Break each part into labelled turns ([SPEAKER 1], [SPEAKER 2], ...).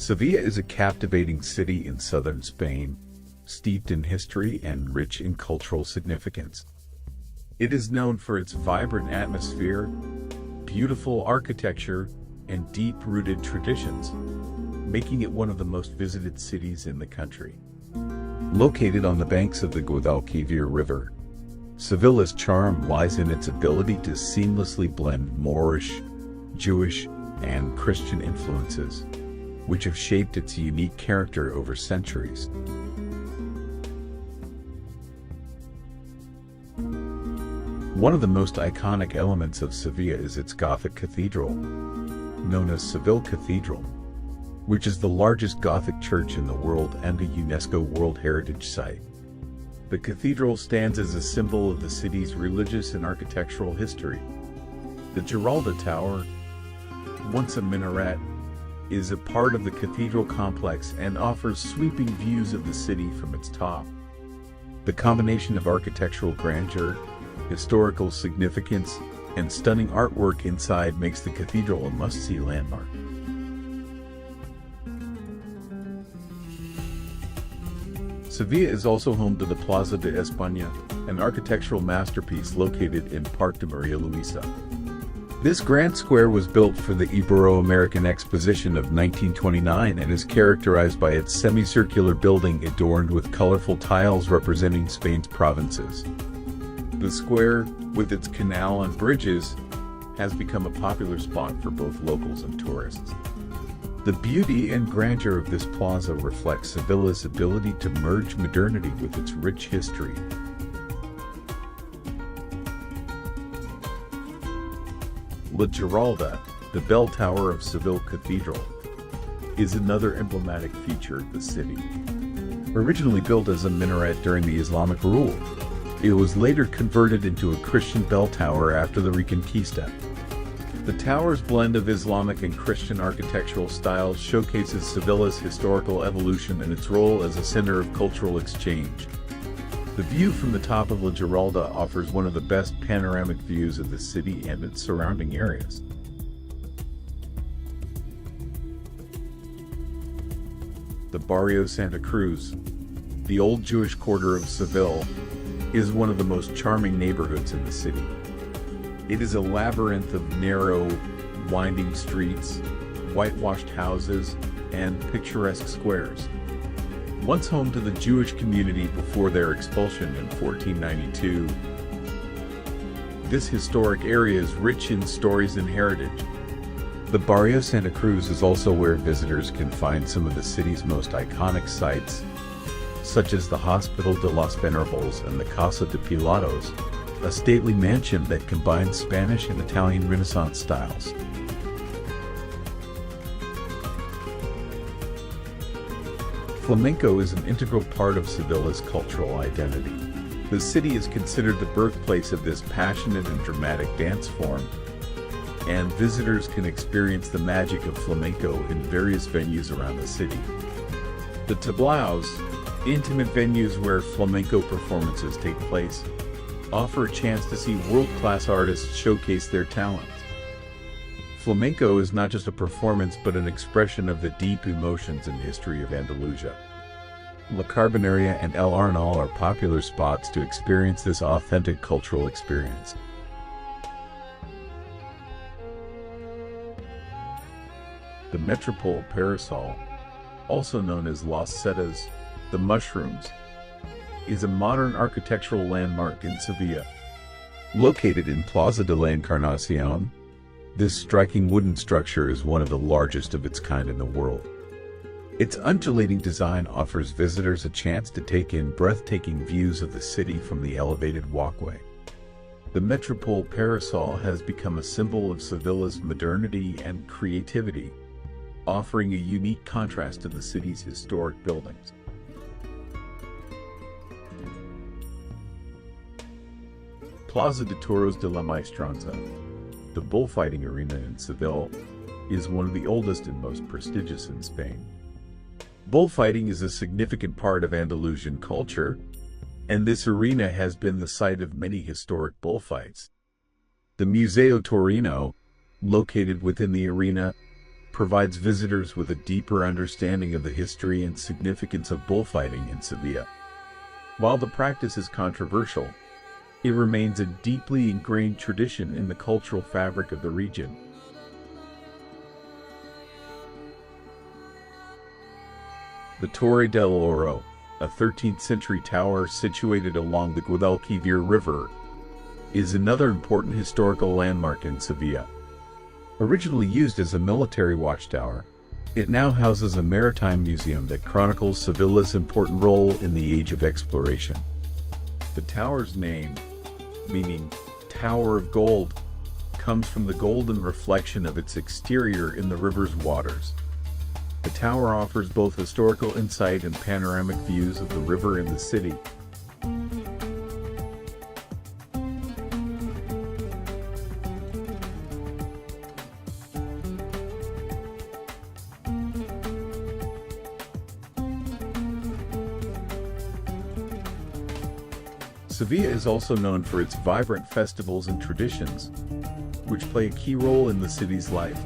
[SPEAKER 1] Sevilla is a captivating city in southern Spain, steeped in history and rich in cultural significance. It is known for its vibrant atmosphere, beautiful architecture, and deep-rooted traditions, making it one of the most visited cities in the country. Located on the banks of the Guadalquivir River, Sevilla's charm lies in its ability to seamlessly blend Moorish, Jewish, and Christian influences, which have shaped its unique character over centuries. One of the most iconic elements of Sevilla is its Gothic cathedral, known as Seville Cathedral, which is the largest Gothic church in the world and a UNESCO World Heritage Site. The cathedral stands as a symbol of the city's religious and architectural history. The Giralda Tower, once a minaret, is a part of the cathedral complex and offers sweeping views of the city from its top. The combination of architectural grandeur, historical significance, and stunning artwork inside makes the cathedral a must-see landmark. Sevilla is also home to the Plaza de España, an architectural masterpiece located in Parque de Maria Luisa. This grand square was built for the Ibero-American Exposition of 1929 and is characterized by its semicircular building adorned with colorful tiles representing Spain's provinces. The square, with its canal and bridges, has become a popular spot for both locals and tourists. The beauty and grandeur of this plaza reflects Sevilla's ability to merge modernity with its rich history. La Giralda, the bell tower of Seville Cathedral, is another emblematic feature of the city. Originally built as a minaret during the Islamic rule, it was later converted into a Christian bell tower after the Reconquista. The tower's blend of Islamic and Christian architectural styles showcases Sevilla's historical evolution and its role as a center of cultural exchange. The view from the top of La Giralda offers one of the best panoramic views of the city and its surrounding areas. The Barrio Santa Cruz, the old Jewish quarter of Seville, is one of the most charming neighborhoods in the city. It is a labyrinth of narrow, winding streets, whitewashed houses, and picturesque squares. Once home to the Jewish community before their expulsion in 1492, this historic area is rich in stories and heritage. The Barrio Santa Cruz is also where visitors can find some of the city's most iconic sites, such as the Hospital de los Venerables and the Casa de Pilatos, a stately mansion that combines Spanish and Italian Renaissance styles. Flamenco is an integral part of Sevilla's cultural identity. The city is considered the birthplace of this passionate and dramatic dance form, and visitors can experience the magic of flamenco in various venues around the city. The tablaos, intimate venues where flamenco performances take place, offer a chance to see world-class artists showcase their talent. Flamenco is not just a performance but an expression of the deep emotions and history of Andalusia. La Carboneria and El Arnal are popular spots to experience this authentic cultural experience. The Metropol Parasol, also known as Las Setas, the Mushrooms, is a modern architectural landmark in Sevilla. Located in Plaza de la Encarnacion, this striking wooden structure is one of the largest of its kind in the world. Its undulating design offers visitors a chance to take in breathtaking views of the city from the elevated walkway. The Metropol Parasol has become a symbol of Sevilla's modernity and creativity, offering a unique contrast to the city's historic buildings. Plaza de Toros de la Maestranza, the bullfighting arena in Seville, is one of the oldest and most prestigious in Spain. Bullfighting is a significant part of Andalusian culture, and this arena has been the site of many historic bullfights. The Museo Torino, located within the arena, provides visitors with a deeper understanding of the history and significance of bullfighting in Sevilla. While the practice is controversial, it remains a deeply ingrained tradition in the cultural fabric of the region. The Torre del Oro, a 13th century tower situated along the Guadalquivir River, is another important historical landmark in Sevilla. Originally used as a military watchtower, it now houses a maritime museum that chronicles Sevilla's important role in the Age of Exploration. The tower's name, meaning Tower of Gold, comes from the golden reflection of its exterior in the river's waters. The tower offers both historical insight and panoramic views of the river and the city. Sevilla is also known for its vibrant festivals and traditions, which play a key role in the city's life.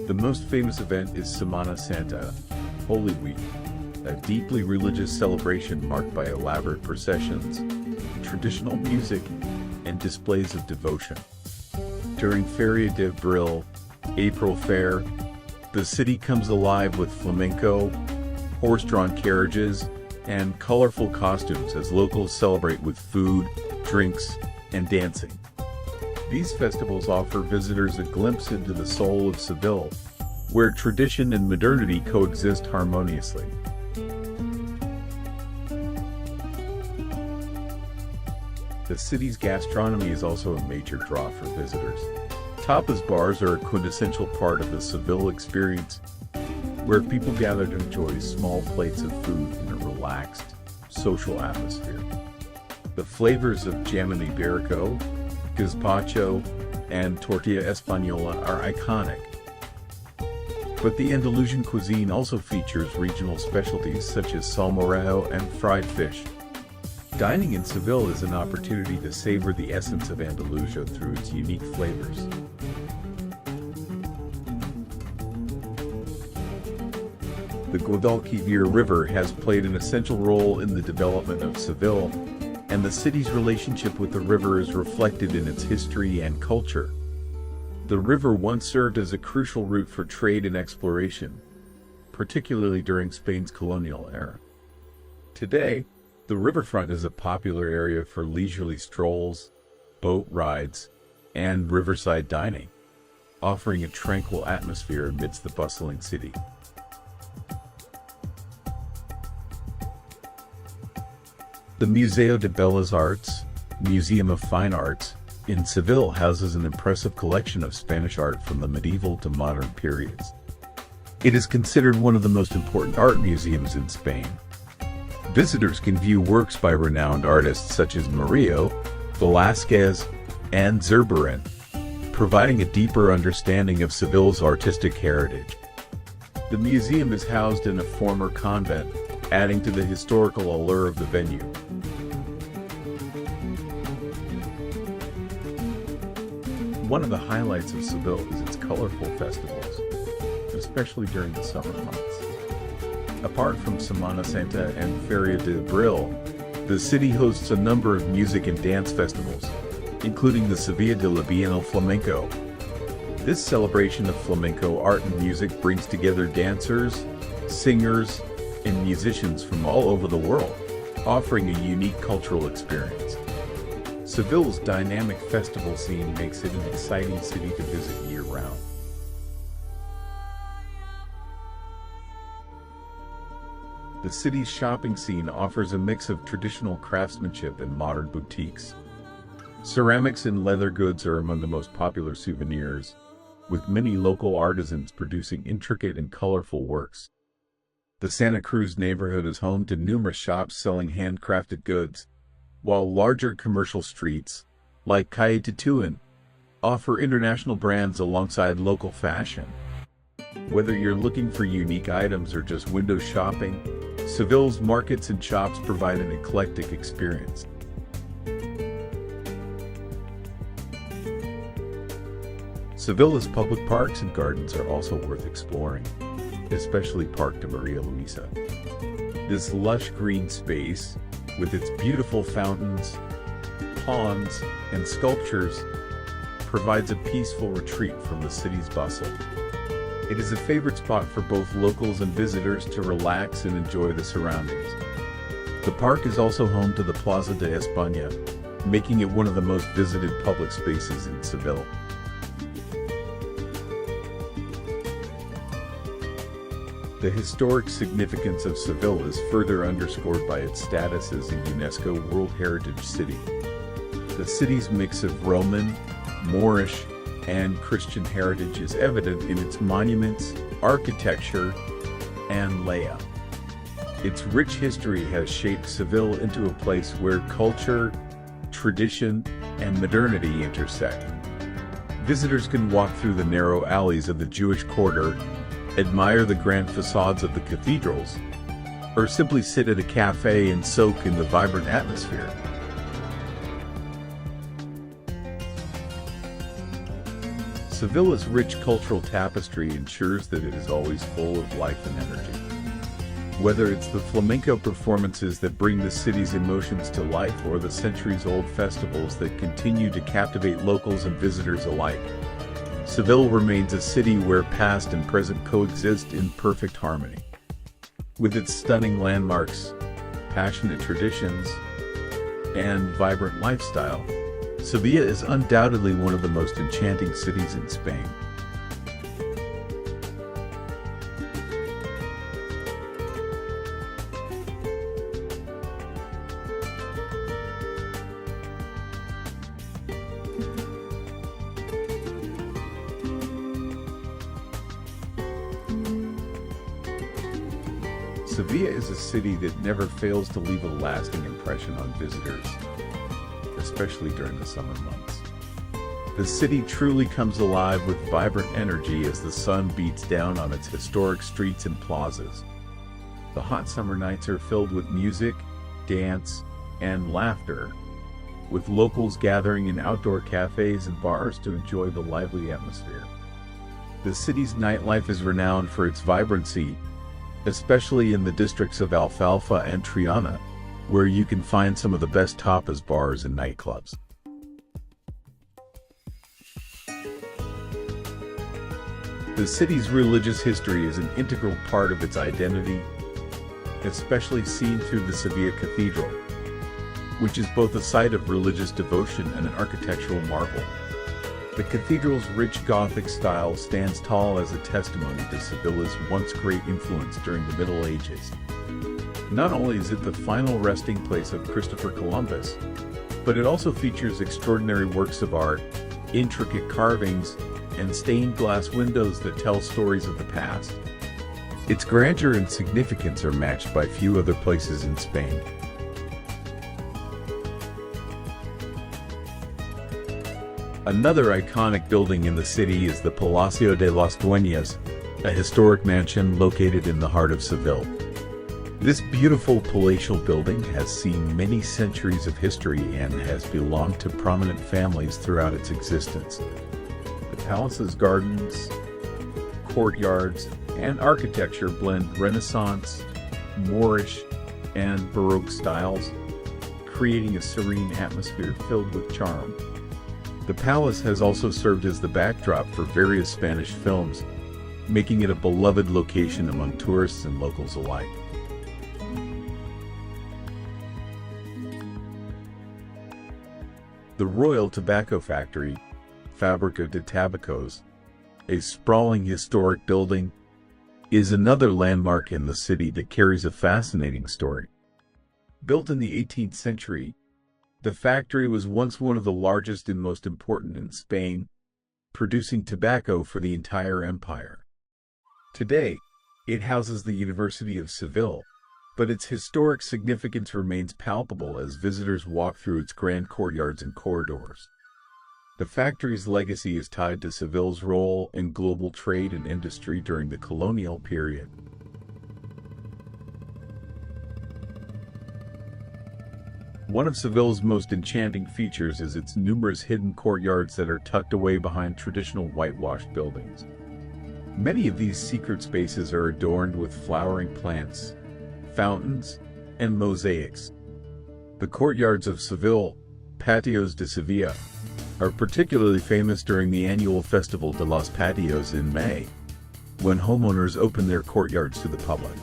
[SPEAKER 1] The most famous event is Semana Santa, Holy Week, a deeply religious celebration marked by elaborate processions, traditional music, and displays of devotion. During Feria de Abril, April Fair, the city comes alive with flamenco, horse-drawn carriages, and colorful costumes as locals celebrate with food, drinks, and dancing. These festivals offer visitors a glimpse into the soul of Seville, where tradition and modernity coexist harmoniously. The city's gastronomy is also a major draw for visitors. Tapas bars are a quintessential part of the Seville experience, where people gather to enjoy small plates of food in a relaxed, social atmosphere. The flavors of jamón ibérico, gazpacho, and tortilla española are iconic. But the Andalusian cuisine also features regional specialties such as salmorejo and fried fish. Dining in Seville is an opportunity to savor the essence of Andalusia through its unique flavors. The Guadalquivir River has played an essential role in the development of Seville, and the city's relationship with the river is reflected in its history and culture. The river once served as a crucial route for trade and exploration, particularly during Spain's colonial era. Today, the riverfront is a popular area for leisurely strolls, boat rides, and riverside dining, offering a tranquil atmosphere amidst the bustling city. The Museo de Bellas Artes, Museum of Fine Arts, in Seville houses an impressive collection of Spanish art from the medieval to modern periods. It is considered one of the most important art museums in Spain. Visitors can view works by renowned artists such as Murillo, Velázquez, and Zurbarán, providing a deeper understanding of Seville's artistic heritage. The museum is housed in a former convent, adding to the historical allure of the venue. One of the highlights of Seville is its colorful festivals, especially during the summer months. Apart from Semana Santa and Feria de Abril, the city hosts a number of music and dance festivals, including the Sevilla de la Bienal Flamenco. This celebration of flamenco art and music brings together dancers, singers, and musicians from all over the world, offering a unique cultural experience. Seville's dynamic festival scene makes it an exciting city to visit year-round. The city's shopping scene offers a mix of traditional craftsmanship and modern boutiques. Ceramics and leather goods are among the most popular souvenirs, with many local artisans producing intricate and colorful works. The Santa Cruz neighborhood is home to numerous shops selling handcrafted goods, while larger commercial streets, like Calle Tituán, offer international brands alongside local fashion. Whether you're looking for unique items or just window shopping, Seville's markets and shops provide an eclectic Sevilla's public parks and gardens are also worth exploring, especially Park de Maria Luisa. This lush green space, with its beautiful fountains, ponds, and sculptures, provides a peaceful retreat from the city's bustle. It is a favorite spot for both locals and visitors to relax and enjoy the surroundings. The park is also home to the Plaza de España, making it one of the most visited public spaces in Seville. The historic significance of Seville is further underscored by its status as a UNESCO World Heritage City. The city's mix of Roman, Moorish, and Christian heritage is evident in its monuments, architecture, and layout. Its rich history has shaped Seville into a place where culture, tradition, and modernity intersect. Visitors can walk through the narrow alleys of the Jewish quarter, admire the grand facades of the cathedrals, or simply sit at a cafe and soak in the vibrant atmosphere. Sevilla's rich cultural tapestry ensures that it is always full of life and energy. Whether it's the flamenco performances that bring the city's emotions to life or the centuries-old festivals that continue to captivate locals and visitors alike, Seville remains a city where past and present coexist in perfect harmony. With its stunning landmarks, passionate traditions, and vibrant lifestyle, Sevilla is undoubtedly one of the most enchanting cities in Spain. Sevilla is a city that never fails to leave a lasting impression on visitors, especially during the summer months. The city truly comes alive with vibrant energy as the sun beats down on its historic streets and plazas. The hot summer nights are filled with music, dance, and laughter, with locals gathering in outdoor cafes and bars to enjoy the lively atmosphere. The city's nightlife is renowned for its vibrancy, especially in the districts of Alfalfa and Triana, where you can find some of the best tapas bars and nightclubs. The city's religious history is an integral part of its identity, especially seen through the Seville Cathedral, which is both a site of religious devotion and an architectural marvel. The cathedral's rich Gothic style stands tall as a testimony to Sevilla's once great influence during the Middle Ages. Not only is it the final resting place of Christopher Columbus, but it also features extraordinary works of art, intricate carvings, and stained glass windows that tell stories of the past. Its grandeur and significance are matched by few other places in Spain. Another iconic building in the city is the Palacio de las Dueñas, a historic mansion located in the heart of Seville. This beautiful palatial building has seen many centuries of history and has belonged to prominent families throughout its existence. The palace's gardens, courtyards, and architecture blend Renaissance, Moorish, and Baroque styles, creating a serene atmosphere filled with charm. The palace has also served as the backdrop for various Spanish films, making it a beloved location among tourists and locals alike. The Royal Tobacco Factory, Fábrica de Tabacos, a sprawling historic building, is another landmark in the city that carries a fascinating story. Built in the 18th century, the factory was once one of the largest and most important in Spain, producing tobacco for the entire empire. Today, it houses the University of Seville, but its historic significance remains palpable as visitors walk through its grand courtyards and corridors. The factory's legacy is tied to Seville's role in global trade and industry during the colonial period. One of Seville's most enchanting features is its numerous hidden courtyards that are tucked away behind traditional whitewashed buildings. Many of these secret spaces are adorned with flowering plants, fountains, and mosaics. The courtyards of Seville, Patios de Sevilla, are particularly famous during the annual Festival de los Patios in May, when homeowners open their courtyards to the public.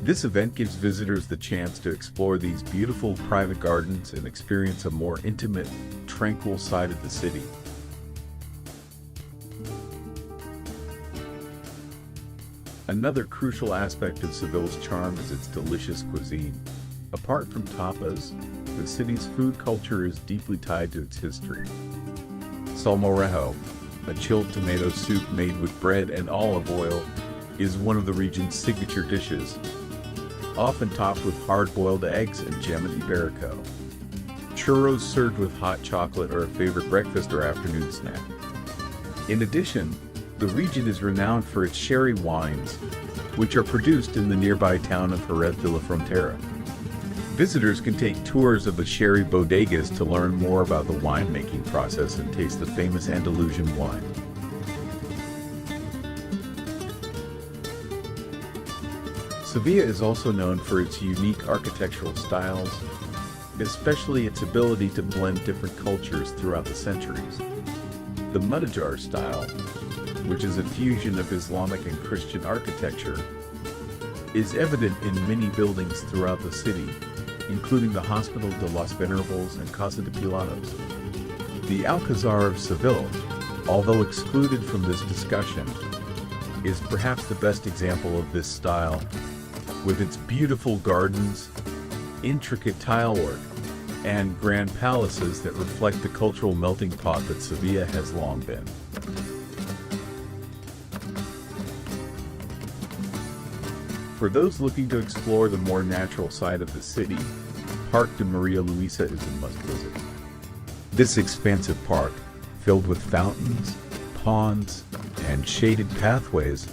[SPEAKER 1] This event gives visitors the chance to explore these beautiful private gardens and experience a more intimate, tranquil side of the city. Another crucial aspect of Seville's charm is its delicious cuisine. Apart from tapas, the city's food culture is deeply tied to its history. Salmorejo, a chilled tomato soup made with bread and olive oil, is one of the region's signature dishes, often topped with hard-boiled eggs and jamon iberico. Churros served with hot chocolate are a favorite breakfast or afternoon snack. In addition, the region is renowned for its sherry wines, which are produced in the nearby town of Jerez de la Frontera. Visitors can take tours of the sherry bodegas to learn more about the winemaking process and taste the famous Andalusian wine. Sevilla is also known for its unique architectural styles, especially its ability to blend different cultures throughout the centuries. The Mudéjar style, which is a fusion of Islamic and Christian architecture, is evident in many buildings throughout the city, including the Hospital de los Venerables and Casa de Pilatos. The Alcázar of Seville, although excluded from this discussion, is perhaps the best example of this style, with its beautiful gardens, intricate tilework, and grand palaces that reflect the cultural melting pot that Sevilla has long been. For those looking to explore the more natural side of the city, Parque de Maria Luisa is a must-visit. This expansive park, filled with fountains, ponds, and shaded pathways,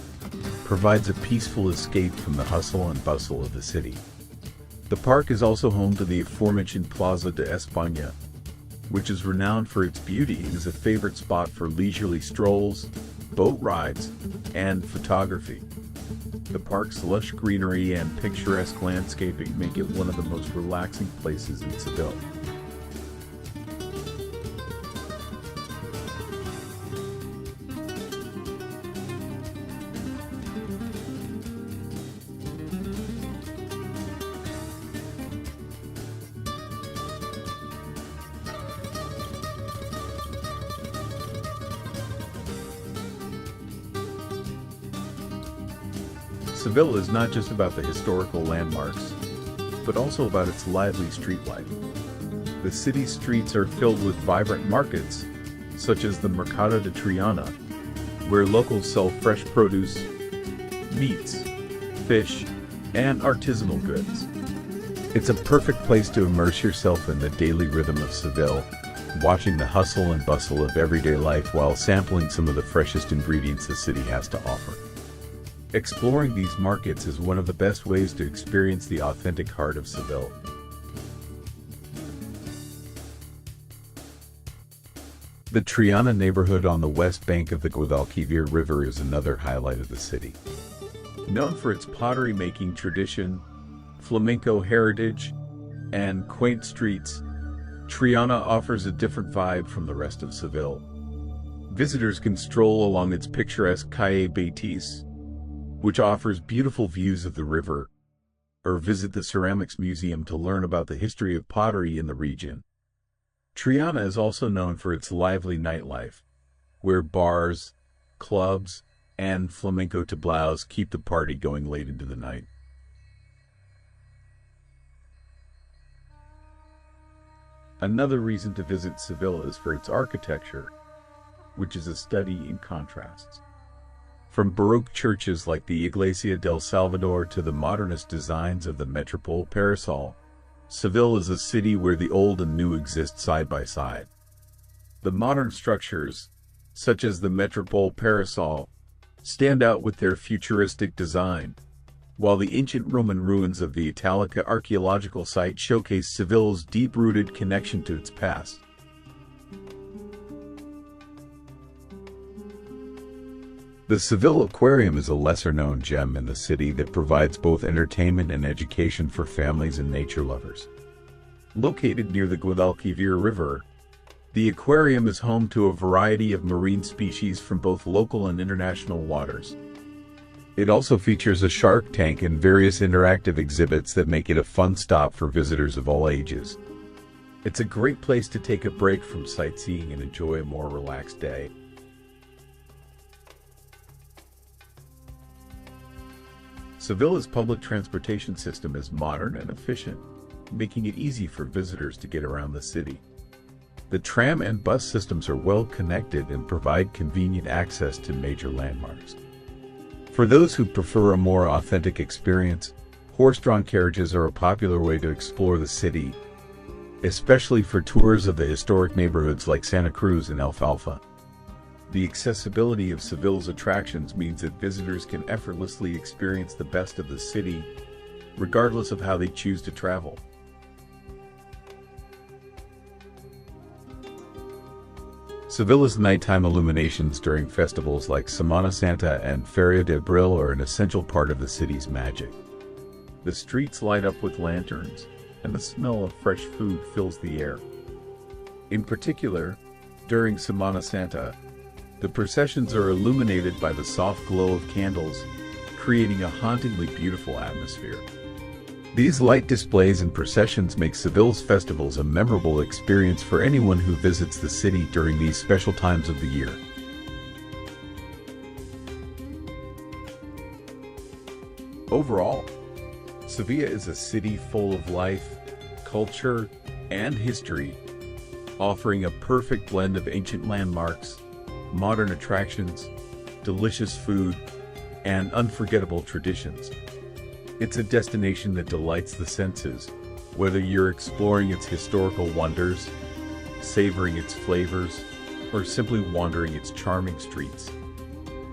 [SPEAKER 1] provides a peaceful escape from the hustle and bustle of the city. The park is also home to the aforementioned Plaza de España, which is renowned for its beauty and is a favorite spot for leisurely strolls, boat rides, and photography. The park's lush greenery and picturesque landscaping make it one of the most relaxing places in Seville. Seville is not just about the historical landmarks, but also about its lively street life. The city's streets are filled with vibrant markets, such as the Mercado de Triana, where locals sell fresh produce, meats, fish, and artisanal goods. It's a perfect place to immerse yourself in the daily rhythm of Seville, watching the hustle and bustle of everyday life while sampling some of the freshest ingredients the city has to offer. Exploring these markets is one of the best ways to experience the authentic heart of Seville. The Triana neighborhood on the west bank of the Guadalquivir River is another highlight of the city. Known for its pottery-making tradition, flamenco heritage, and quaint streets, Triana offers a different vibe from the rest of Seville. Visitors can stroll along its picturesque Calle Betis, which offers beautiful views of the river, or visit the Ceramics Museum to learn about the history of pottery in the region. Triana is also known for its lively nightlife, where bars, clubs, and flamenco tablaos keep the party going late into the night. Another reason to visit Seville is for its architecture, which is a study in contrasts. From Baroque churches like the Iglesia del Salvador to the modernist designs of the Metropol Parasol, Seville is a city where the old and new exist side by side. The modern structures, such as the Metropol Parasol, stand out with their futuristic design, while the ancient Roman ruins of the Italica archaeological site showcase Seville's deep-rooted connection to its past. The Seville Aquarium is a lesser-known gem in the city that provides both entertainment and education for families and nature lovers. Located near the Guadalquivir River, the aquarium is home to a variety of marine species from both local and international waters. It also features a shark tank and various interactive exhibits that make it a fun stop for visitors of all ages. It's a great place to take a break from sightseeing and enjoy a more relaxed day. Sevilla's public transportation system is modern and efficient, making it easy for visitors to get around the city. The tram and bus systems are well connected and provide convenient access to major landmarks. For those who prefer a more authentic experience, horse-drawn carriages are a popular way to explore the city, especially for tours of the historic neighborhoods like Santa Cruz and Alfalfa. The accessibility of Seville's attractions means that visitors can effortlessly experience the best of the city, regardless of how they choose to travel. Sevilla's nighttime illuminations during festivals like Semana Santa and Feria de Abril are an essential part of the city's magic. The streets light up with lanterns, and the smell of fresh food fills the air. In particular, during Semana Santa, the processions are illuminated by the soft glow of candles, creating a hauntingly beautiful atmosphere. These light displays and processions make Seville's festivals a memorable experience for anyone who visits the city during these special times of the year. Overall, Sevilla is a city full of life, culture, and history, offering a perfect blend of ancient landmarks, modern attractions, delicious food, and unforgettable traditions. It's a destination that delights the senses, whether you're exploring its historical wonders, savoring its flavors, or simply wandering its charming streets.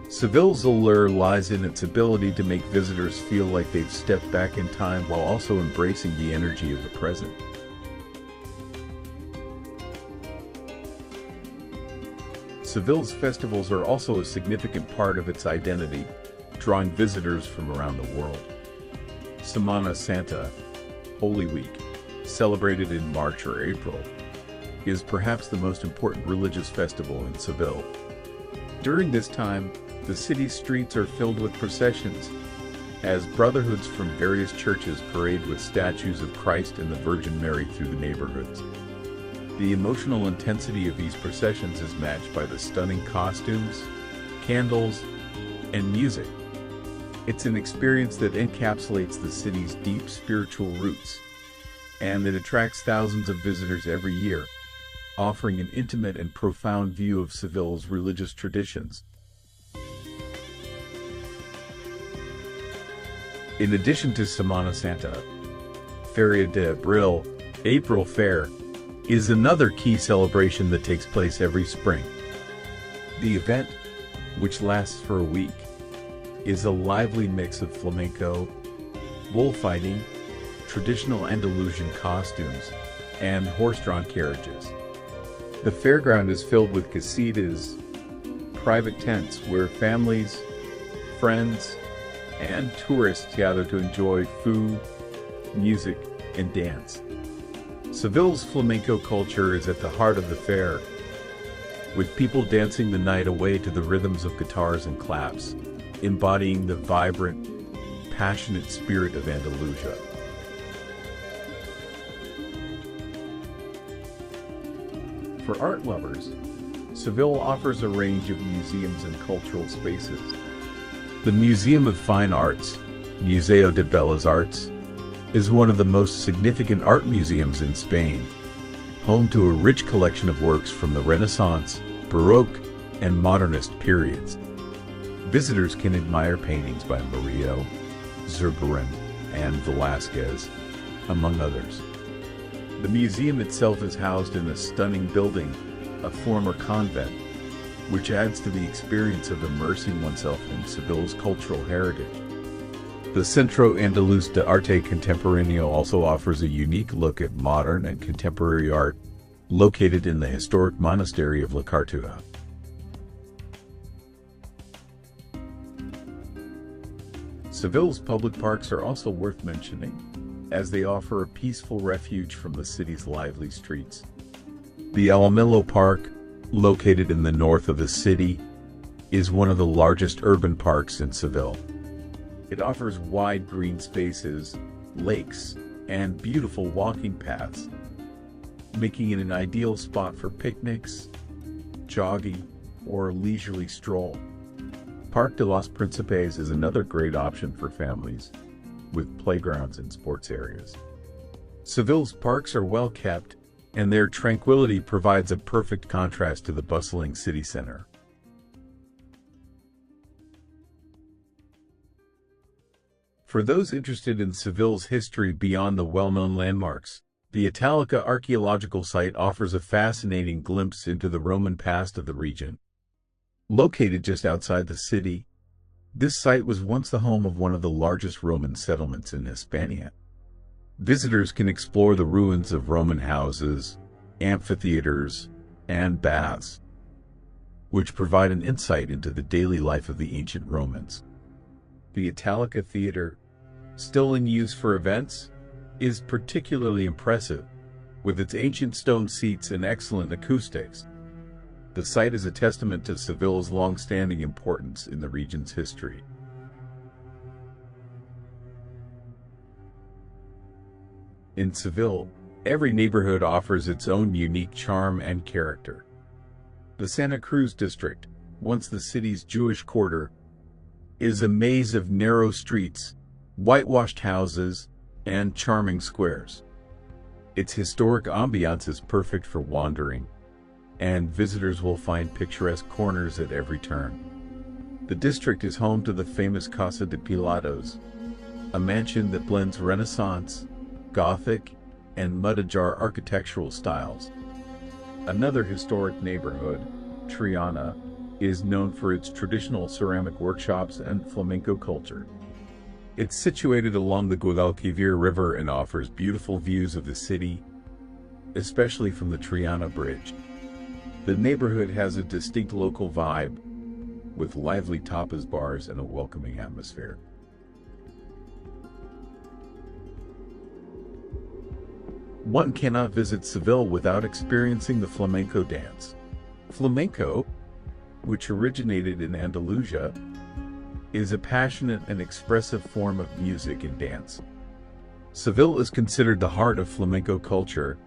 [SPEAKER 1] Seville's allure lies in its ability to make visitors feel like they've stepped back in time while also embracing the energy of the present. Seville's festivals are also a significant part of its identity, drawing visitors from around the world. Semana Santa, Holy Week, celebrated in March or April, is perhaps the most important religious festival in Seville. During this time, the city's streets are filled with processions, as brotherhoods from various churches parade with statues of Christ and the Virgin Mary through the neighborhoods. The emotional intensity of these processions is matched by the stunning costumes, candles, and music. It's an experience that encapsulates the city's deep spiritual roots, and it attracts thousands of visitors every year, offering an intimate and profound view of Seville's religious traditions. In addition to Semana Santa, Feria de Abril, April Fair, is another key celebration that takes place every spring. The event, which lasts for a week, is a lively mix of flamenco, bullfighting, traditional Andalusian costumes, and horse-drawn carriages. The fairground is filled with casitas, private tents where families, friends, and tourists gather to enjoy food, music, and dance. Seville's flamenco culture is at the heart of the fair, with people dancing the night away to the rhythms of guitars and claps, embodying the vibrant, passionate spirit of Andalusia. For art lovers, Seville offers a range of museums and cultural spaces. The Museum of Fine Arts, Museo de Bellas Arts, is one of the most significant art museums in Spain, home to a rich collection of works from the Renaissance, Baroque, and Modernist periods. Visitors can admire paintings by Murillo, Zurbarán, and Velázquez, among others. The museum itself is housed in a stunning building, a former convent, which adds to the experience of immersing oneself in Seville's cultural heritage. The Centro Andaluz de Arte Contemporáneo also offers a unique look at modern and contemporary art, located in the historic monastery of La Cartuja. Seville's public parks are also worth mentioning, as they offer a peaceful refuge from the city's lively streets. The Alamillo Park, located in the north of the city, is one of the largest urban parks in Seville. It offers wide green spaces, lakes, and beautiful walking paths, making it an ideal spot for picnics, jogging, or a leisurely stroll. Parc de los Príncipes is another great option for families, with playgrounds and sports areas. Seville's parks are well kept, and their tranquility provides a perfect contrast to the bustling city center. For those interested in Seville's history beyond the well-known landmarks, the Italica archaeological site offers a fascinating glimpse into the Roman past of the region. Located just outside the city, this site was once the home of one of the largest Roman settlements in Hispania. Visitors can explore the ruins of Roman houses, amphitheaters, and baths, which provide an insight into the daily life of the ancient Romans. The Italica Theater, still in use for events, is particularly impressive, with its ancient stone seats and excellent acoustics. The site is a testament to Seville's long-standing importance in the region's history. In Seville, every neighborhood offers its own unique charm and character. The Santa Cruz district, once the city's Jewish quarter, is a maze of narrow streets, whitewashed houses, and charming squares. Its historic ambiance is perfect for wandering, and visitors will find picturesque corners at every turn. The district is home to the famous Casa de Pilatos, a mansion that blends Renaissance, Gothic, and mud-ajar architectural styles. Another historic neighborhood, Triana, is known for its traditional ceramic workshops and flamenco culture. It's situated along the Guadalquivir River and offers beautiful views of the city, especially from the Triana Bridge. The neighborhood has a distinct local vibe, with lively tapas bars and a welcoming atmosphere. One cannot visit Seville without experiencing the flamenco dance. Flamenco, which originated in Andalusia, is a passionate and expressive form of music and dance. Seville is considered the heart of flamenco culture,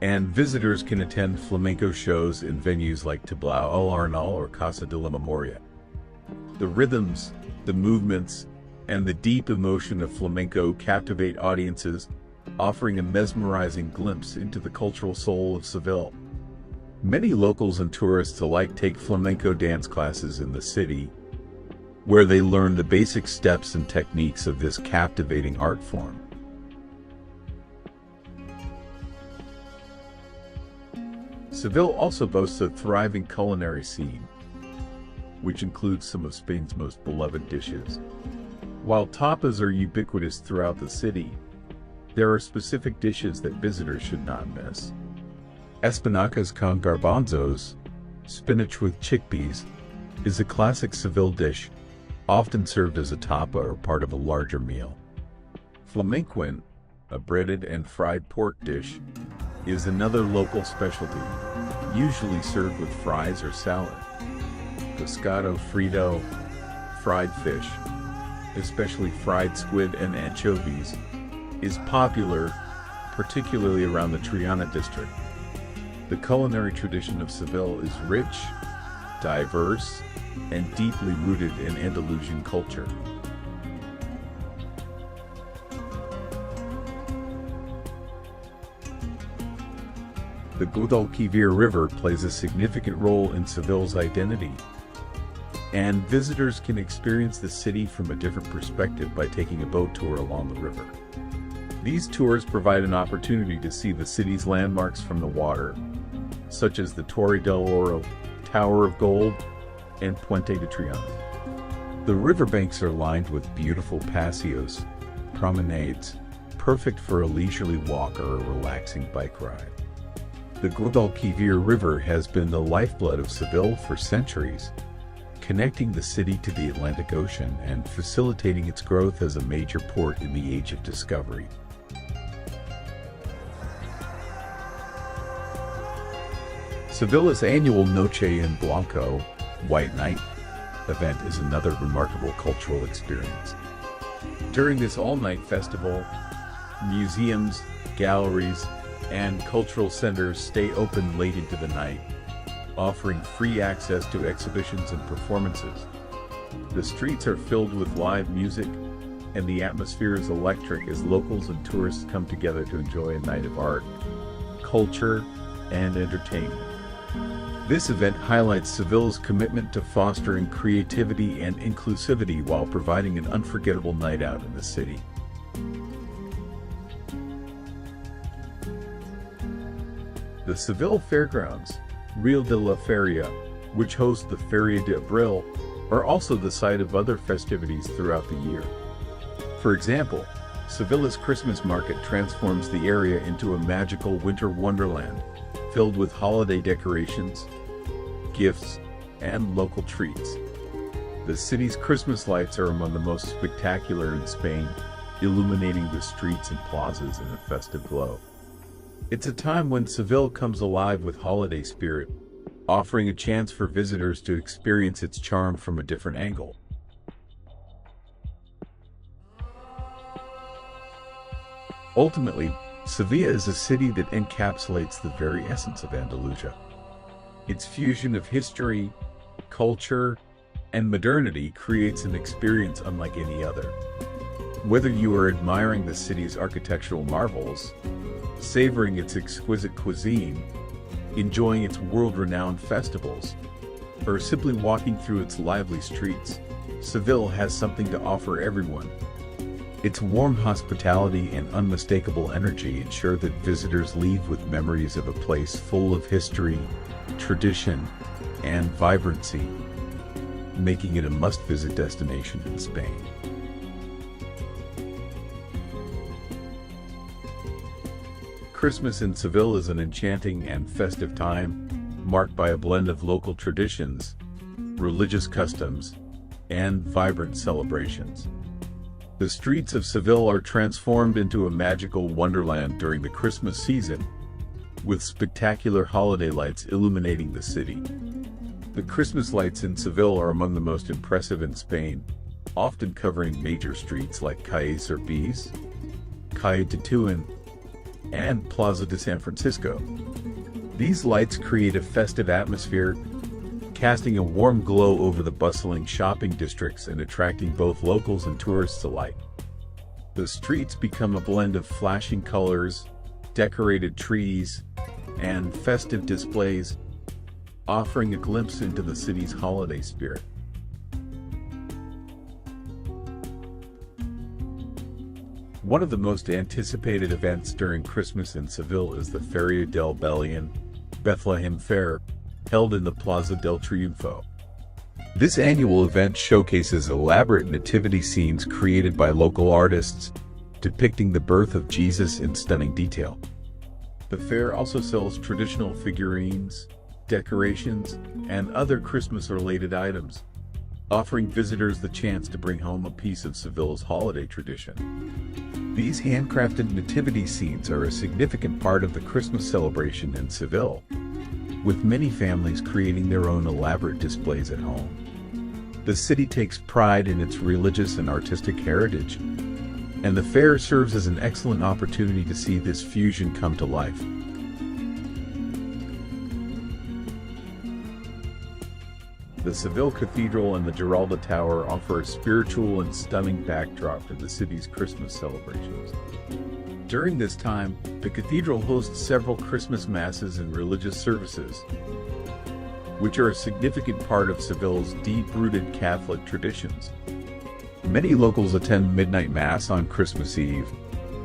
[SPEAKER 1] and visitors can attend flamenco shows in venues like Tablao El Arnal or Casa de la Memoria. The rhythms, the movements, and the deep emotion of flamenco captivate audiences, offering a mesmerizing glimpse into the cultural soul of Seville. Many locals and tourists alike take flamenco dance classes in the city, where they learn the basic steps and techniques of this captivating art form. Seville also boasts a thriving culinary scene, which includes some of Spain's most beloved dishes. While tapas are ubiquitous throughout the city, there are specific dishes that visitors should not miss. Espinacas con garbanzos, spinach with chickpeas, is a classic Seville dish, often served as a tapa or part of a larger meal. Flamenquin, a breaded and fried pork dish, is another local specialty, usually served with fries or salad. Pescado frito, fried fish, especially fried squid and anchovies, is popular, particularly around the Triana District. The culinary tradition of Seville is rich, diverse, and deeply rooted in Andalusian culture. The Guadalquivir River plays a significant role in Seville's identity, and visitors can experience the city from a different perspective by taking a boat tour along the river. These tours provide an opportunity to see the city's landmarks from the water, such as the Torre del Oro, Tower of Gold, and Puente de Triana. The riverbanks are lined with beautiful patios, promenades, perfect for a leisurely walk or a relaxing bike ride. The Guadalquivir River has been the lifeblood of Seville for centuries, connecting the city to the Atlantic Ocean and facilitating its growth as a major port in the Age of Discovery. Sevilla's annual Noche en Blanco, White Night, event is another remarkable cultural experience. During this all-night festival, museums, galleries, and cultural centers stay open late into the night, offering free access to exhibitions and performances. The streets are filled with live music, and the atmosphere is electric as locals and tourists come together to enjoy a night of art, culture, and entertainment. This event highlights Seville's commitment to fostering creativity and inclusivity while providing an unforgettable night out in the city. The Seville Fairgrounds, Real de la Feria, which hosts the Feria de Abril, are also the site of other festivities throughout the year. For example, Sevilla's Christmas market transforms the area into a magical winter wonderland, filled with holiday decorations, gifts, and local treats. The city's Christmas lights are among the most spectacular in Spain, illuminating the streets and plazas in a festive glow. It's a time when Seville comes alive with holiday spirit, offering a chance for visitors to experience its charm from a different angle. Ultimately, Sevilla is a city that encapsulates the very essence of Andalusia. Its fusion of history, culture, and modernity creates an experience unlike any other. Whether you are admiring the city's architectural marvels, savoring its exquisite cuisine, enjoying its world-renowned festivals, or simply walking through its lively streets, Seville has something to offer everyone. Its warm hospitality and unmistakable energy ensure that visitors leave with memories of a place full of history, tradition, and vibrancy, making it a must-visit destination in Spain. Christmas in Seville is an enchanting and festive time, marked by a blend of local traditions, religious customs, and vibrant celebrations. The streets of Seville are transformed into a magical wonderland during the Christmas season, with spectacular holiday lights illuminating the city. The Christmas lights in Seville are among the most impressive in Spain, often covering major streets like Calle Cervis, Calle Tetuán, and Plaza de San Francisco. These lights create a festive atmosphere, casting a warm glow over the bustling shopping districts and attracting both locals and tourists alike. The streets become a blend of flashing colors, decorated trees, and festive displays, offering a glimpse into the city's holiday spirit. One of the most anticipated events during Christmas in Seville is the Feria del Belén, Bethlehem Fair, held in the Plaza del Triunfo. This annual event showcases elaborate nativity scenes created by local artists, depicting the birth of Jesus in stunning detail. The fair also sells traditional figurines, decorations, and other Christmas-related items, offering visitors the chance to bring home a piece of Seville's holiday tradition. These handcrafted nativity scenes are a significant part of the Christmas celebration in Seville, with many families creating their own elaborate displays at home. The city takes pride in its religious and artistic heritage, and the fair serves as an excellent opportunity to see this fusion come to life. The Seville Cathedral and the Giralda Tower offer a spiritual and stunning backdrop to the city's Christmas celebrations. During this time, the cathedral hosts several Christmas masses and religious services, which are a significant part of Seville's deep-rooted Catholic traditions. Many locals attend midnight mass on Christmas Eve,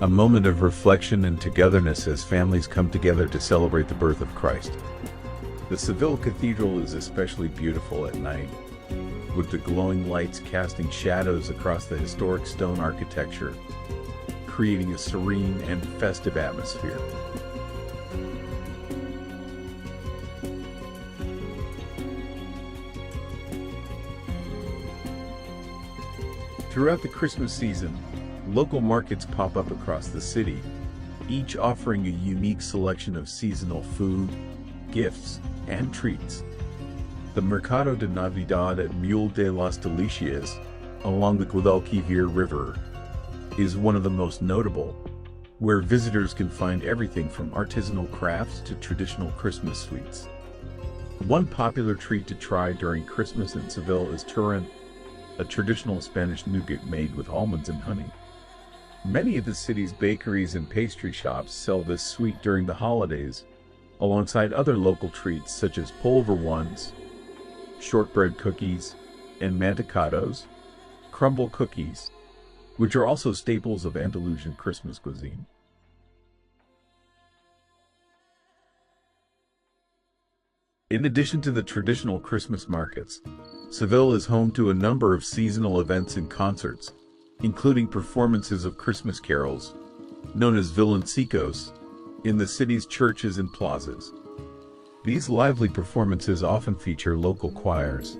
[SPEAKER 1] a moment of reflection and togetherness as families come together to celebrate the birth of Christ. The Seville Cathedral is especially beautiful at night, with the glowing lights casting shadows across the historic stone architecture, creating a serene and festive atmosphere. Throughout the Christmas season, local markets pop up across the city, each offering a unique selection of seasonal food, gifts, and treats. The Mercado de Navidad at Mule de las Delicias, along the Guadalquivir River, is one of the most notable, where visitors can find everything from artisanal crafts to traditional Christmas sweets. One popular treat to try during Christmas in Seville is Torre, a traditional Spanish nougat made with almonds and honey. Many of the city's bakeries and pastry shops sell this sweet during the holidays, alongside other local treats such as pulver ones, shortbread cookies, and mantecados, crumble cookies, which are also staples of Andalusian Christmas cuisine. In addition to the traditional Christmas markets, Seville is home to a number of seasonal events and concerts, including performances of Christmas carols, known as villancicos, in the city's churches and plazas. These lively performances often feature local choirs,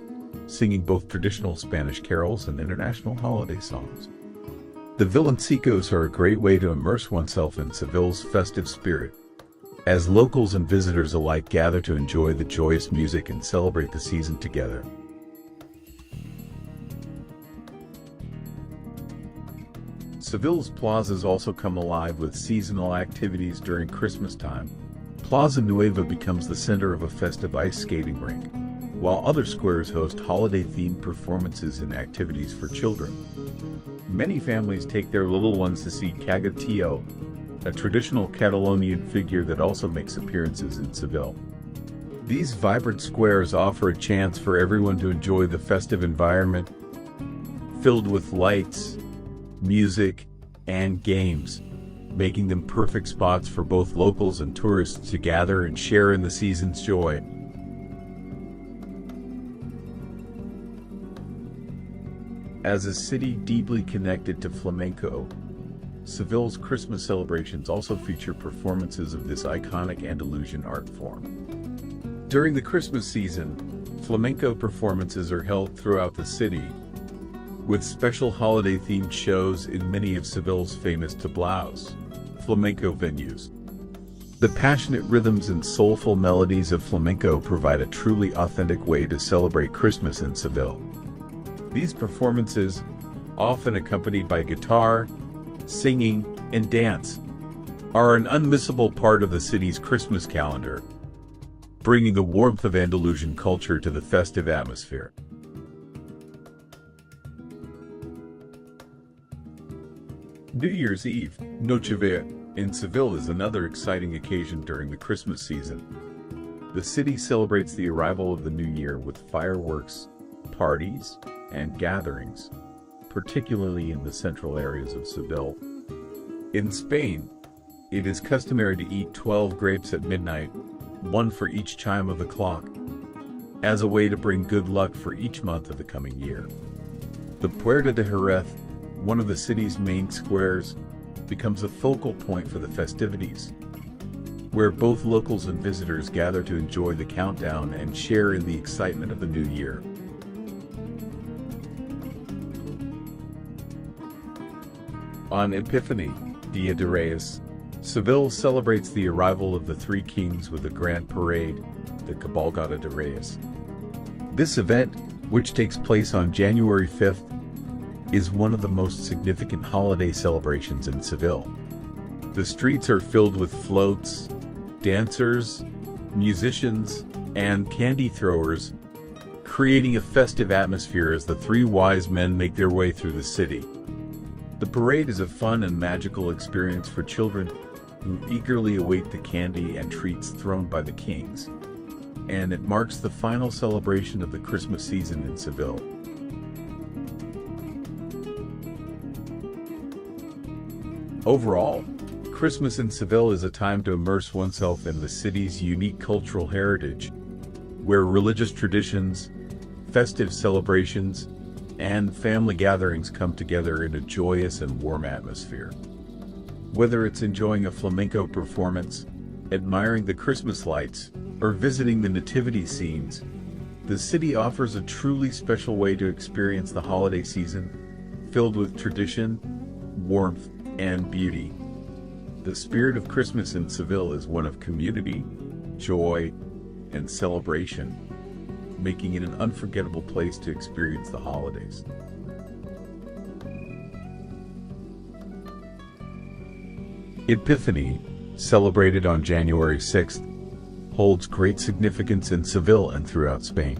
[SPEAKER 1] singing both traditional Spanish carols and international holiday songs. The villancicos are a great way to immerse oneself in Seville's festive spirit, as locals and visitors alike gather to enjoy the joyous music and celebrate the season together. Seville's plazas also come alive with seasonal activities during Christmas time. Plaza Nueva becomes the center of a festive ice skating rink, while other squares host holiday-themed performances and activities for children. Many families take their little ones to see Cagatillo, a traditional Catalonian figure that also makes appearances in Seville. These vibrant squares offer a chance for everyone to enjoy the festive environment, filled with lights, music, and games, making them perfect spots for both locals and tourists to gather and share in the season's joy. As a city deeply connected to flamenco, Seville's Christmas celebrations also feature performances of this iconic Andalusian art form. During the Christmas season, flamenco performances are held throughout the city, with special holiday-themed shows in many of Seville's famous tablaos, flamenco venues. The passionate rhythms and soulful melodies of flamenco provide a truly authentic way to celebrate Christmas in Seville. These performances, often accompanied by guitar, singing, and dance, are an unmissable part of the city's Christmas calendar, bringing the warmth of Andalusian culture to the festive atmosphere. New Year's Eve, Nochevieja, in Seville is another exciting occasion during the Christmas season. The city celebrates the arrival of the new year with fireworks, parties, and gatherings, particularly in the central areas of Seville. In Spain, it is customary to eat 12 grapes at midnight, one for each chime of the clock, as a way to bring good luck for each month of the coming year. The Puerta de Jerez, one of the city's main squares, becomes a focal point for the festivities, where both locals and visitors gather to enjoy the countdown and share in the excitement of the new year. On Epiphany, Dia de Reyes, Seville celebrates the arrival of the Three Kings with a grand parade, the Cabalgata de Reyes. This event, which takes place on January 5th, is one of the most significant holiday celebrations in Seville. The streets are filled with floats, dancers, musicians, and candy throwers, creating a festive atmosphere as the three wise men make their way through the city. The parade is a fun and magical experience for children who eagerly await the candy and treats thrown by the kings, and it marks the final celebration of the Christmas season in Seville. Overall, Christmas in Seville is a time to immerse oneself in the city's unique cultural heritage, where religious traditions, festive celebrations and family gatherings come together in a joyous and warm atmosphere. Whether it's enjoying a flamenco performance, admiring the Christmas lights, or visiting the nativity scenes, the city offers a truly special way to experience the holiday season, filled with tradition, warmth, and beauty. The spirit of Christmas in Seville is one of community, joy, and celebration, making it an unforgettable place to experience the holidays. Epiphany, celebrated on January 6th, holds great significance in Seville and throughout Spain.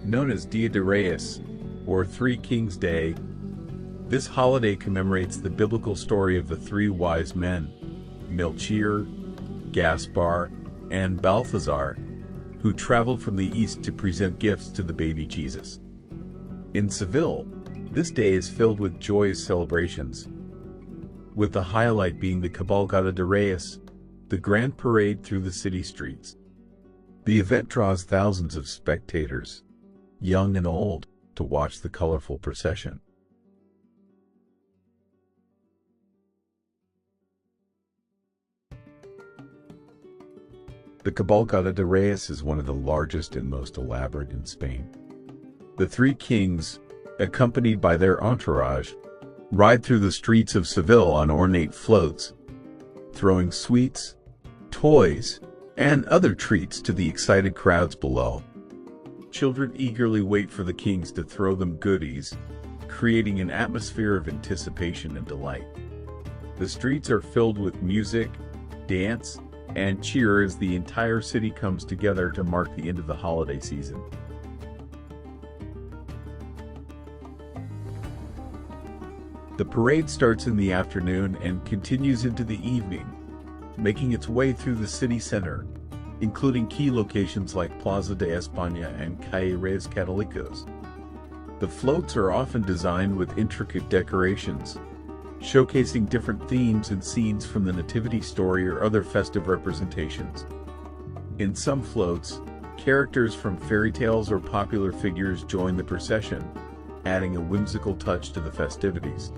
[SPEAKER 1] Known as Dia de Reyes, or Three Kings Day, this holiday commemorates the biblical story of the three wise men, Melchior, Gaspar, and Balthazar, who traveled from the east to present gifts to the baby Jesus. In Seville, this day is filled with joyous celebrations, with the highlight being the Cabalgata de Reyes, the grand parade through the city streets. The event draws thousands of spectators, young and old, to watch the colorful procession. The Cabalgata de Reyes is one of the largest and most elaborate in Spain. The three kings, accompanied by their entourage, ride through the streets of Seville on ornate floats, throwing sweets, toys, and other treats to the excited crowds below. Children eagerly wait for the kings to throw them goodies, creating an atmosphere of anticipation and delight. The streets are filled with music, dance, and cheer as the entire city comes together to mark the end of the holiday season. The parade starts in the afternoon and continues into the evening, making its way through the city center, including key locations like Plaza de España and Calle Reyes Católicos. The floats are often designed with intricate decorations, showcasing different themes and scenes from the nativity story or other festive representations. In some floats, characters from fairy tales or popular figures join the procession, adding a whimsical touch to the festivities.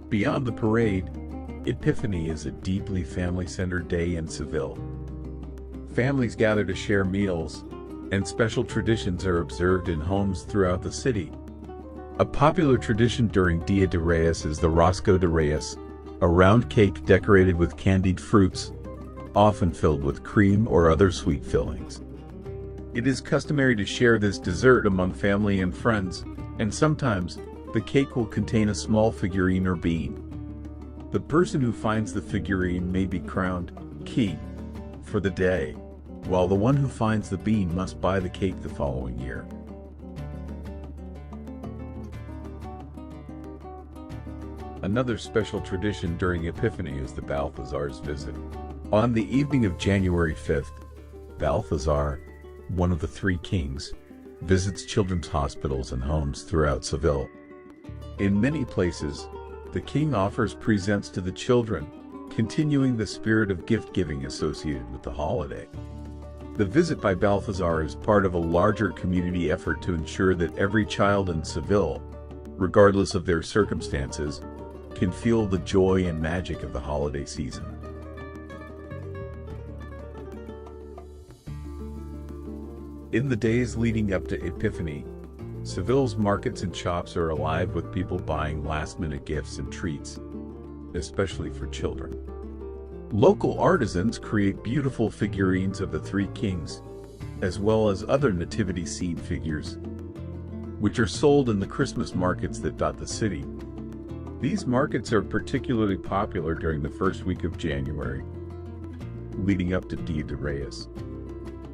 [SPEAKER 1] Beyond the parade, Epiphany is a deeply family-centered day in Seville. Families gather to share meals, and special traditions are observed in homes throughout the city. A popular tradition during Dia de Reyes is the Rosco de Reyes, a round cake decorated with candied fruits, often filled with cream or other sweet fillings. It is customary to share this dessert among family and friends, and sometimes the cake will contain a small figurine or bean. The person who finds the figurine may be crowned king for the day, while the one who finds the bean must buy the cake the following year. Another special tradition during Epiphany is the Balthazar's visit. On the evening of January 5th, Balthazar, one of the three kings, visits children's hospitals and homes throughout Seville. In many places, the king offers presents to the children, continuing the spirit of gift-giving associated with the holiday. The visit by Balthazar is part of a larger community effort to ensure that every child in Seville, regardless of their circumstances, can feel the joy and magic of the holiday season. In the days leading up to Epiphany, Seville's markets and shops are alive with people buying last-minute gifts and treats, especially for children. Local artisans create beautiful figurines of the three kings, as well as other nativity scene figures, which are sold in the Christmas markets that dot the city. These markets are particularly popular during the first week of January, leading up to Dia de Reyes.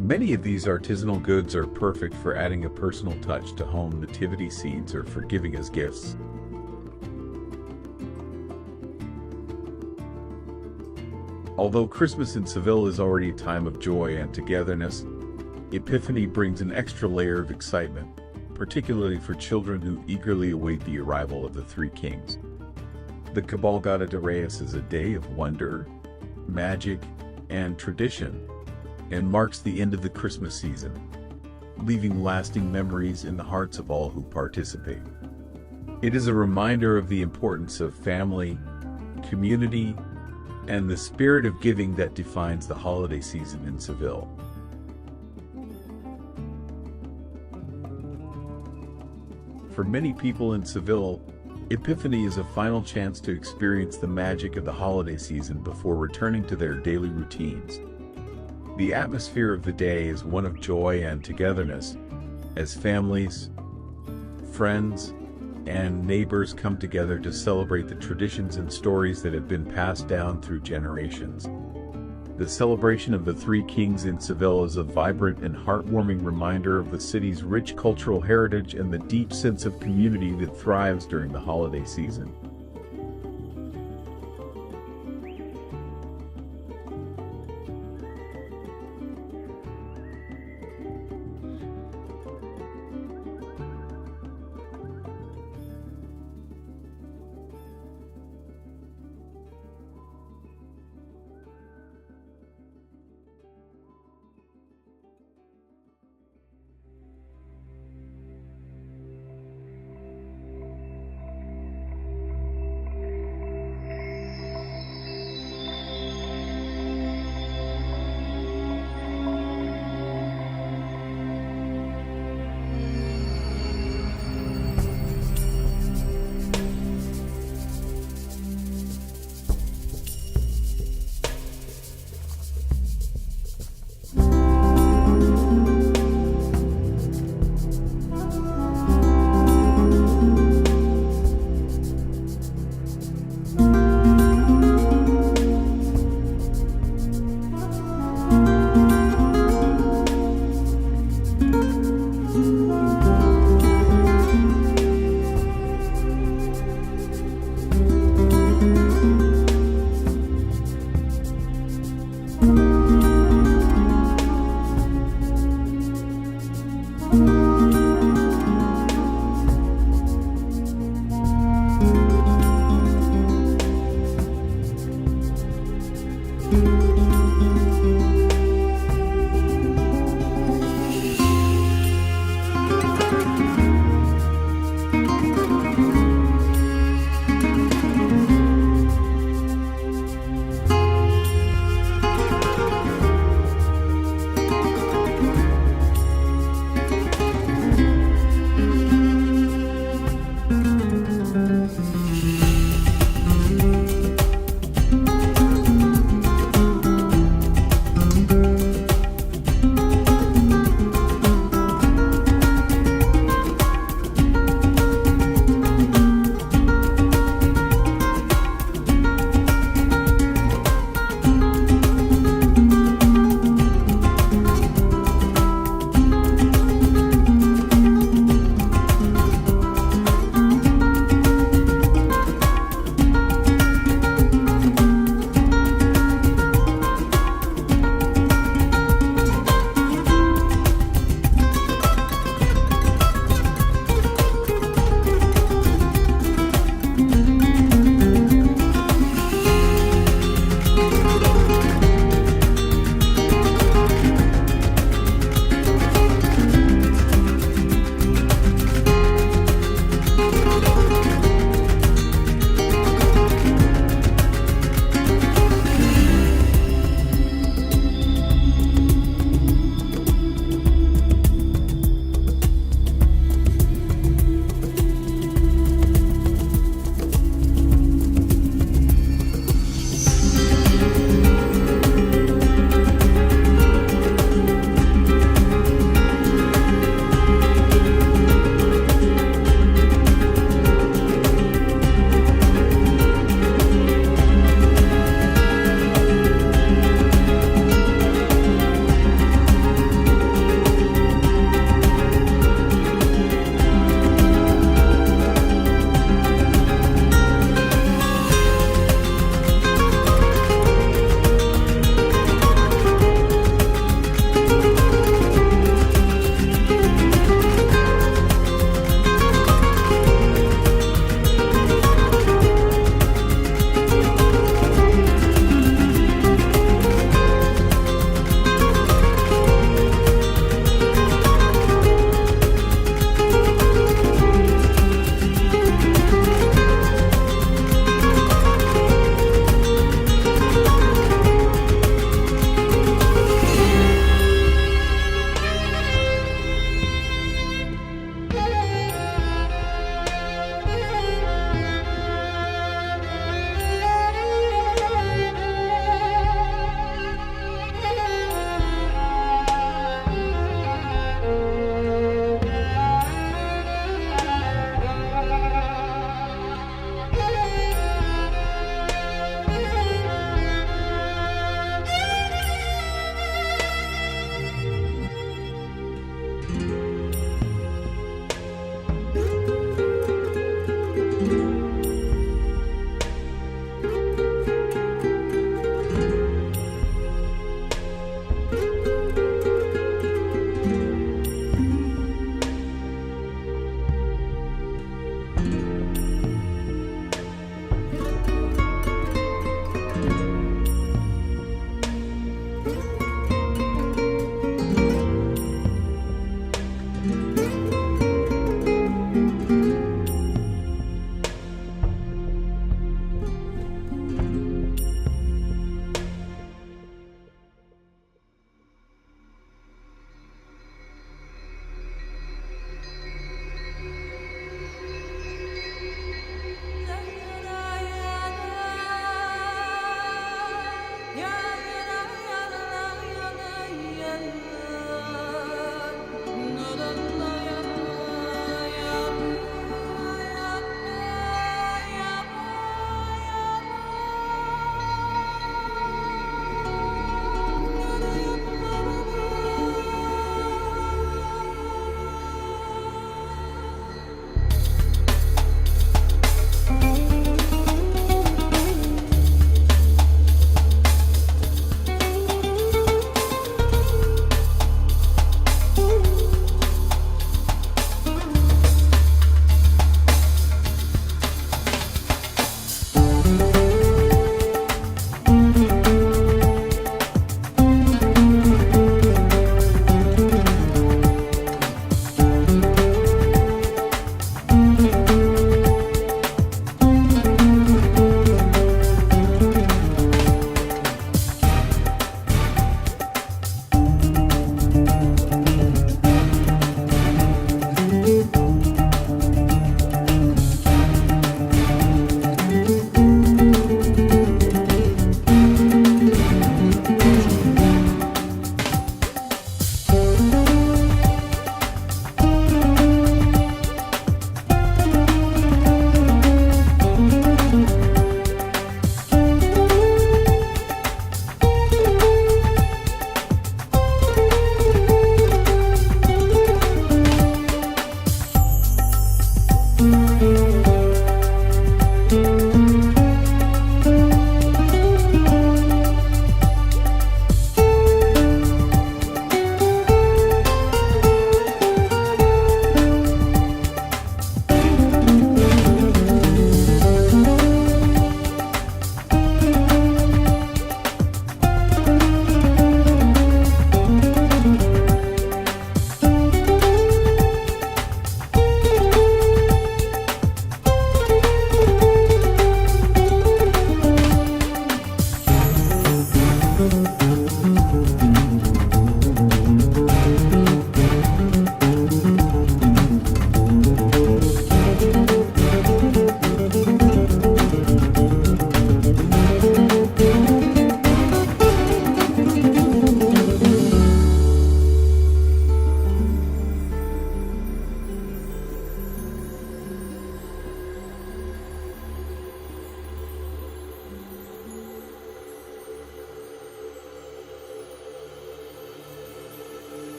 [SPEAKER 1] Many of these artisanal goods are perfect for adding a personal touch to home nativity scenes or for giving as gifts. Although Christmas in Seville is already a time of joy and togetherness, Epiphany brings an extra layer of excitement, particularly for children who eagerly await the arrival of the three kings. The Cabalgata de Reyes is a day of wonder, magic, and tradition, and marks the end of the Christmas season, leaving lasting memories in the hearts of all who participate. It is a reminder of the importance of family, community, and the spirit of giving that defines the holiday season in Seville. For many people in Seville, Epiphany is a final chance to experience the magic of the holiday season before returning to their daily routines. The atmosphere of the day is one of joy and togetherness, as families, friends, and neighbors come together to celebrate the traditions and stories that have been passed down through generations. The celebration of the Three Kings in Seville is a vibrant and heartwarming reminder of the city's rich cultural heritage and the deep sense of community that thrives during the holiday season.